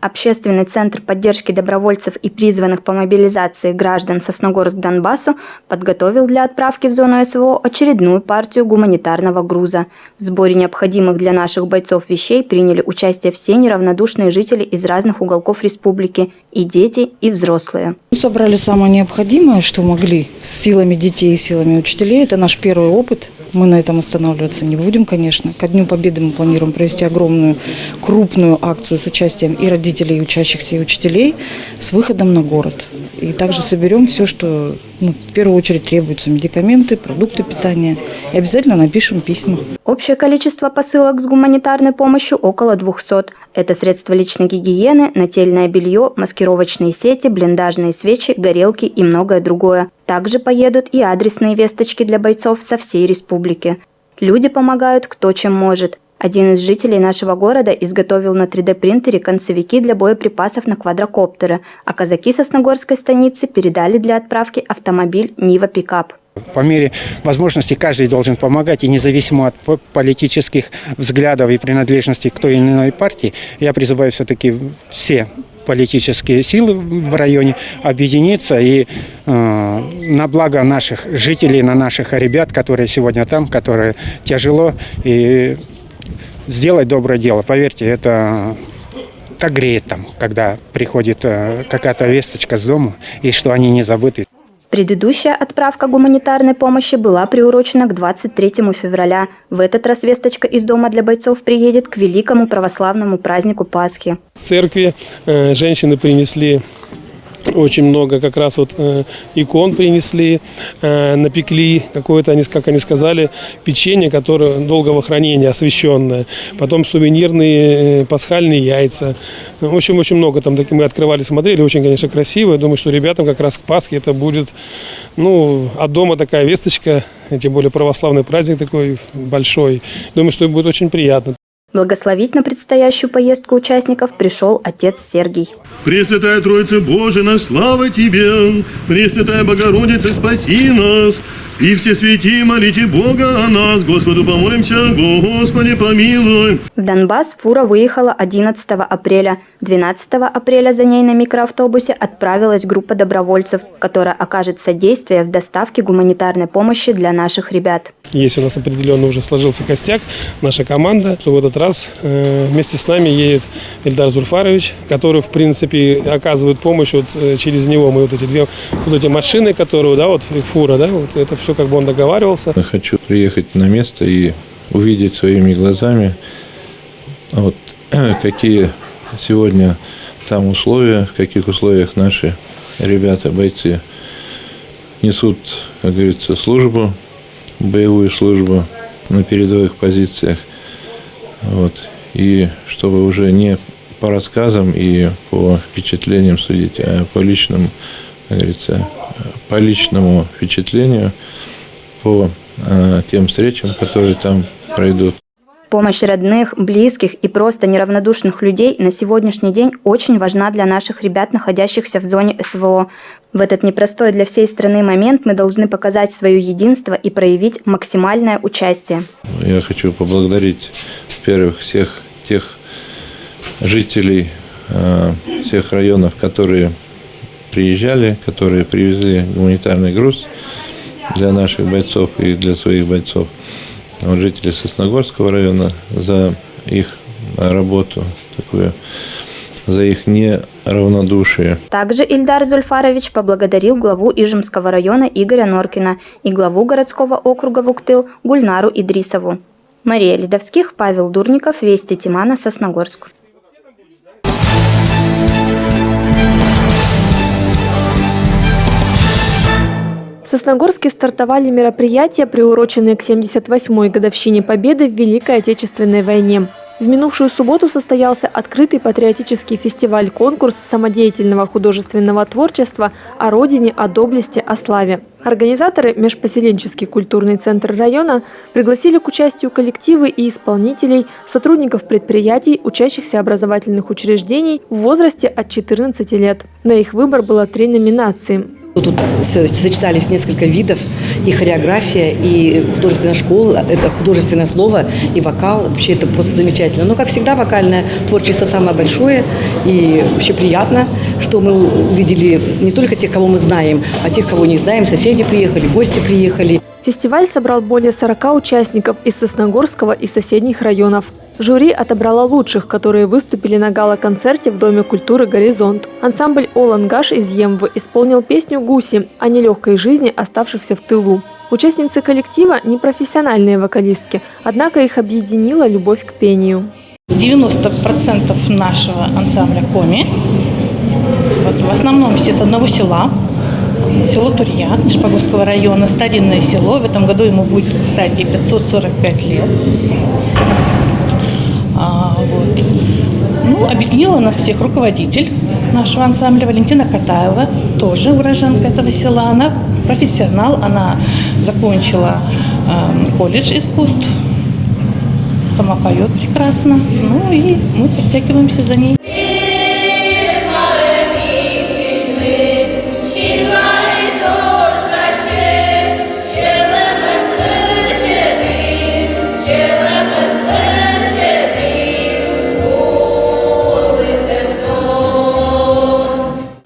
Общественный центр поддержки добровольцев и призванных по мобилизации граждан Сосногорск-Донбассу подготовил для отправки в зону СВО очередную партию гуманитарного груза. В сборе необходимых для наших бойцов вещей приняли участие все неравнодушные жители из разных уголков республики – и дети, и взрослые. Собрали самое необходимое, что могли, с силами детей и силами учителей. Это наш первый опыт. Мы на этом останавливаться не будем, конечно. Ко Дню Победы мы планируем провести огромную, крупную акцию с участием и родителей, и учащихся, и учителей с выходом на город. И также соберем все, что в первую очередь требуется: медикаменты, продукты питания. И обязательно напишем письма. Общее количество посылок с гуманитарной помощью около 200. Это средства личной гигиены, нательное белье, маскировочные сети, блиндажные свечи, горелки и многое другое. Также поедут и адресные весточки для бойцов со всей республики. Люди помогают кто чем может. Один из жителей нашего города изготовил на 3D-принтере концевики для боеприпасов на квадрокоптеры, а казаки Сосногорской станицы передали для отправки автомобиль «Нива-пикап». По мере возможности каждый должен помогать, и независимо от политических взглядов и принадлежности к той или иной партии, я призываю все-таки все политические силы в районе объединиться и на благо наших жителей, на наших ребят, которые сегодня там, которые тяжело, и сделать доброе дело. Поверьте, это так греет там, когда приходит какая-то весточка с дому, и что они не забыты. Предыдущая отправка гуманитарной помощи была приурочена к 23 февраля. В этот раз весточка из дома для бойцов приедет к великому православному празднику Пасхи. В церкви женщины принесли очень много, как раз вот икон принесли, напекли какое-то, как они сказали, печенье, которое долгого хранения, освященное. Потом сувенирные пасхальные яйца. В общем, очень много там мы открывали, смотрели, очень, конечно, красиво. Я думаю, что ребятам как раз к Пасхе это будет, от дома такая весточка, тем более православный праздник такой большой. Думаю, что будет очень приятно. Благословить на предстоящую поездку участников пришел отец Сергий. Пресвятая Троица Божия, слава Тебе! Пресвятая Богородица, спаси нас! И все святые, молите Бога о нас, Господу помолимся, Господи помилуй. В Донбасс фура выехала 11 апреля. 12 апреля за ней на микроавтобусе отправилась группа добровольцев, которая окажет содействие в доставке гуманитарной помощи для наших ребят. Есть у нас определенно уже сложился костяк, наша команда, что в этот раз вместе с нами едет Ильдар Зульфарович, который, в принципе, оказывает помощь. Вот через него мы эти машины, которые, фура, это все как бы он договаривался. Я хочу приехать на место и увидеть своими глазами, какие сегодня там условия, в каких условиях наши ребята, бойцы несут, как говорится, службу, боевую службу на передовых позициях. И чтобы уже не по рассказам и по впечатлениям судить, а по личному, как говорится, по личному впечатлению, по тем встречам, которые там пройдут. Помощь родных, близких и просто неравнодушных людей на сегодняшний день очень важна для наших ребят, находящихся в зоне СВО. В этот непростой для всей страны момент мы должны показать свое единство и проявить максимальное участие. Я хочу поблагодарить, во-первых, всех тех жителей всех районов, которые приезжали, которые привезли гуманитарный груз для наших бойцов и для своих бойцов. Жители Сосногорского района за их работу, за их неравнодушие. Также Ильдар Зульфарович поблагодарил главу Ижемского района Игоря Норкина и главу городского округа Вуктыл Гульнару Идрисову. Мария Ледовских, Павел Дурников, Вести Тимана, Сосногорск. В Сосногорске стартовали мероприятия, приуроченные к 78-й годовщине Победы в Великой Отечественной войне. В минувшую субботу состоялся открытый патриотический фестиваль-конкурс самодеятельного художественного творчества о родине, о доблести, о славе. Организаторы, Межпоселенческий культурный центр района, пригласили к участию коллективы и исполнителей, сотрудников предприятий, учащихся образовательных учреждений в возрасте от 14 лет. На их выбор было 3 номинации. Тут сочетались несколько видов, и хореография, и художественная школа, это художественное слово, и вокал. Вообще это просто замечательно. Но, как всегда, вокальное творчество самое большое, и вообще приятно, что мы увидели не только тех, кого мы знаем, а тех, кого не знаем. Соседи приехали, гости приехали. Фестиваль собрал более 40 участников из Сосногорского и соседних районов. Жюри отобрало лучших, которые выступили на гала-концерте в Доме культуры «Горизонт». Ансамбль «Олангаш» из Емвы исполнил песню «Гуси» о нелегкой жизни оставшихся в тылу. Участницы коллектива – непрофессиональные вокалистки, однако их объединила любовь к пению. 90% нашего ансамбля коми. Вот, в основном все с одного села. Село Турьяк Нижпогосского района, старинное село. В этом году ему будет, кстати, 545 лет. Вот. Ну, объединила нас всех руководитель нашего ансамбля Валентина Катаева, тоже уроженка этого села. Она профессионал, она закончила колледж искусств, сама поет прекрасно. Ну и мы подтягиваемся за ней.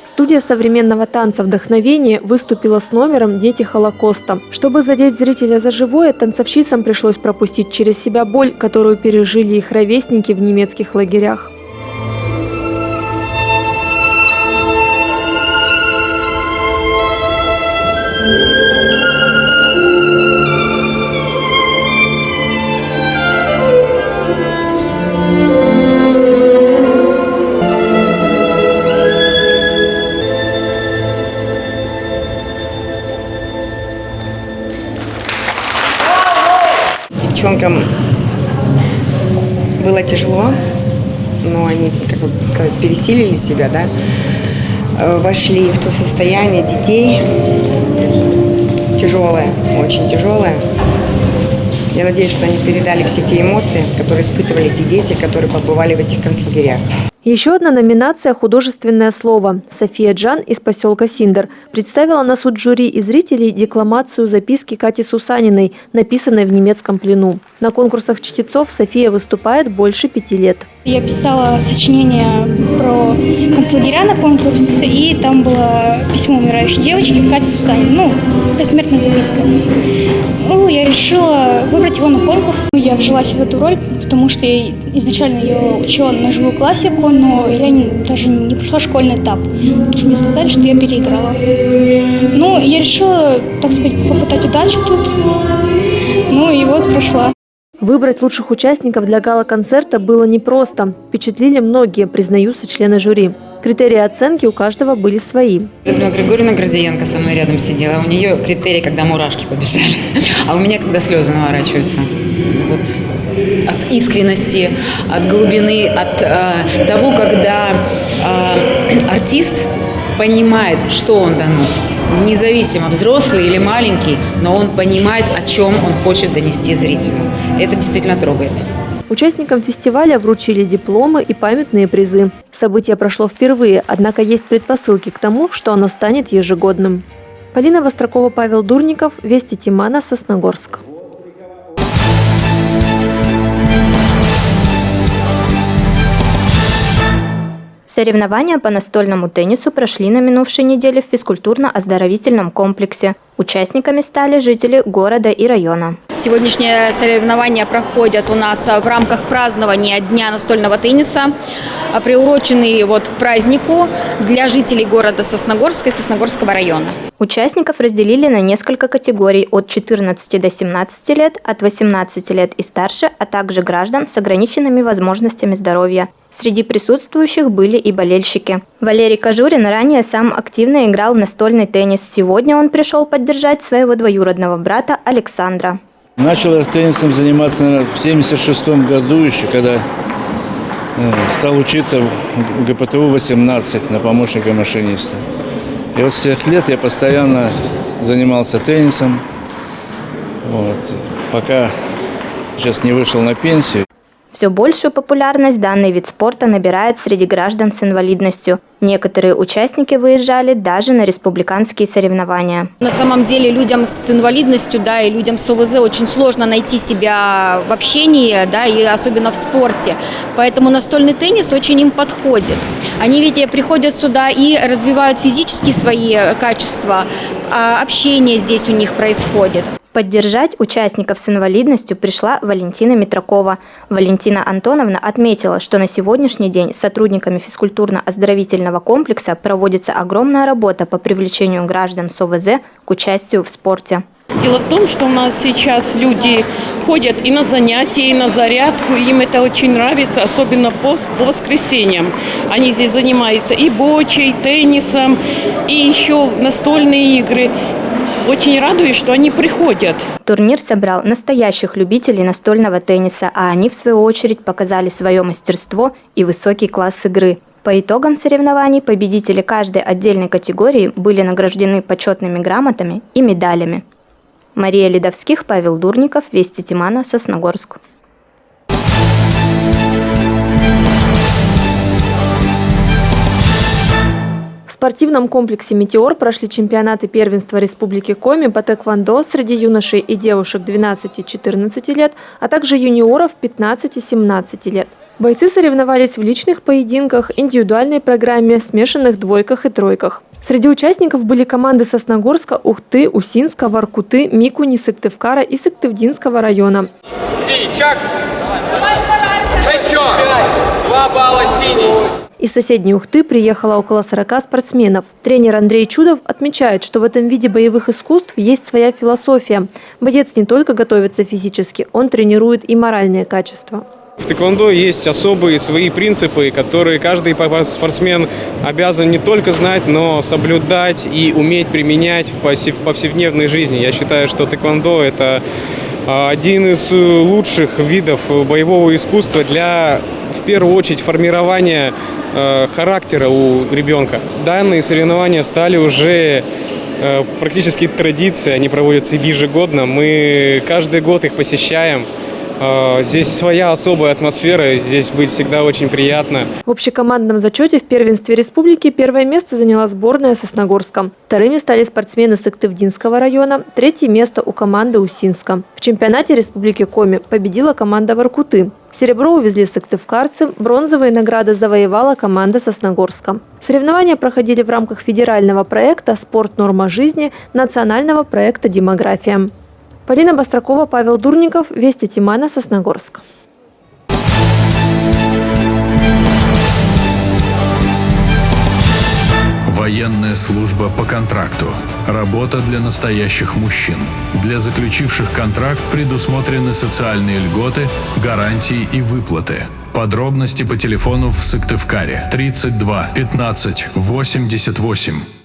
Студия современного танца «Вдохновение» выступила с номером «Дети Холокоста». Чтобы задеть зрителя за живое, танцовщицам пришлось пропустить через себя боль, которую пережили их ровесники в немецких лагерях. Девчонкам было тяжело, но они, как бы сказать, пересилили себя, да, вошли в то состояние детей, тяжелое, очень тяжелое. Я надеюсь, что они передали все те эмоции, которые испытывали эти дети, которые побывали в этих концлагерях. Еще одна номинация «Художественное слово». София Джан из поселка Синдер представила на суд жюри и зрителей декламацию записки Кати Сусаниной, написанной в немецком плену. На конкурсах чтецов София выступает больше 5 лет. Я писала сочинение про концлагеря на конкурс, и там было письмо умирающей девочки Кати Сусаниной, посмертная записка. Я решила выбрать его на конкурс. Я вжилась в эту роль, потому что я изначально ее учила на живую классику, но я даже не прошла школьный этап, потому что мне сказали, что я переиграла. Я решила, так сказать, попытать удачу тут, и вот прошла. Выбрать лучших участников для гала-концерта было непросто. Впечатлили многие, признаются члены жюри. Критерии оценки у каждого были свои. Людмила Григорьевна Гордиенко со мной рядом сидела. У нее критерий, когда мурашки побежали, а у меня, когда слезы наворачиваются. Вот от искренности, от глубины, от того, когда артист понимает, что он доносит. Независимо, взрослый или маленький, но он понимает, о чем он хочет донести зрителю. Это действительно трогает. Участникам фестиваля вручили дипломы и памятные призы. Событие прошло впервые, однако есть предпосылки к тому, что оно станет ежегодным. Полина Востракова, Павел Дурников, Вести Тимана, Сосногорск. Соревнования по настольному теннису прошли на минувшей неделе в физкультурно-оздоровительном комплексе. Участниками стали жители города и района. Сегодняшние соревнования проходят у нас в рамках празднования Дня настольного тенниса, приуроченный к празднику для жителей города Сосногорска и Сосногорского района. Участников разделили на несколько категорий от 14 до 17 лет, от 18 лет и старше, а также граждан с ограниченными возможностями здоровья. Среди присутствующих были и болельщики. Валерий Кожурин ранее сам активно играл в настольный теннис. Сегодня он пришел поддержать своего двоюродного брата Александра. Начал я теннисом заниматься, наверное, в 1976 году еще, когда стал учиться в ГПТУ-18 на помощника машиниста. И вот с тех лет я постоянно занимался теннисом, пока сейчас не вышел на пенсию. Все большую популярность данный вид спорта набирает среди граждан с инвалидностью. Некоторые участники выезжали даже на республиканские соревнования. На самом деле людям с инвалидностью, да, и людям с ОВЗ очень сложно найти себя в общении, да, и особенно в спорте. Поэтому настольный теннис очень им подходит. Они ведь приходят сюда и развивают физически свои качества, а общение здесь у них происходит. Поддержать участников с инвалидностью пришла Валентина Митракова. Валентина Антоновна отметила, что на сегодняшний день сотрудниками физкультурно-оздоровительного комплекса проводится огромная работа по привлечению граждан с ОВЗ к участию в спорте. Дело в том, что у нас сейчас люди ходят и на занятия, и на зарядку, и им это очень нравится, особенно по воскресеньям. Они здесь занимаются и бочей, теннисом, и еще настольные игры. Очень радуюсь, что они приходят. Турнир собрал настоящих любителей настольного тенниса, а они, в свою очередь, показали свое мастерство и высокий класс игры. По итогам соревнований победители каждой отдельной категории были награждены почетными грамотами и медалями. Мария Ледовских, Павел Дурников, Вести Тимана, Сосногорск. В спортивном комплексе «Метеор» прошли чемпионаты первенства Республики Коми по тэквондо среди юношей и девушек 12-14 лет, а также юниоров 15-17 лет. Бойцы соревновались в личных поединках, индивидуальной программе, смешанных двойках и тройках. Среди участников были команды Сосногорска, Ухты, Усинска, Воркуты, Микуни, Сыктывкара и Сыктывдинского района. Синий, чак! Плечо! 2 балла синий! Из соседней Ухты приехало около 40 спортсменов. Тренер Андрей Чудов отмечает, что в этом виде боевых искусств есть своя философия. Боец не только готовится физически, он тренирует и моральные качества. В тэквондо есть особые свои принципы, которые каждый спортсмен обязан не только знать, но соблюдать и уметь применять в повседневной жизни. Я считаю, что тэквондо – это один из лучших видов боевого искусства для, в первую очередь, формирования характера у ребенка. Данные соревнования стали уже практически традицией, они проводятся ежегодно. Мы каждый год их посещаем. Здесь своя особая атмосфера, здесь быть всегда очень приятно. В общекомандном зачете в первенстве республики первое место заняла сборная Сосногорска. Вторыми стали спортсмены Сыктывдинского района, третье место у команды Усинска. В чемпионате Республики Коми победила команда Воркуты. Серебро увезли сыктывкарцы, бронзовые награды завоевала команда Сосногорска. Соревнования проходили в рамках федерального проекта «Спорт. Норма жизни», национального проекта «Демография». Полина Бастракова, Павел Дурников, Вести Тимана, Сосногорск. Военная служба по контракту. Работа для настоящих мужчин. Для заключивших контракт предусмотрены социальные льготы, гарантии и выплаты. Подробности по телефону в Сыктывкаре 32 15 88.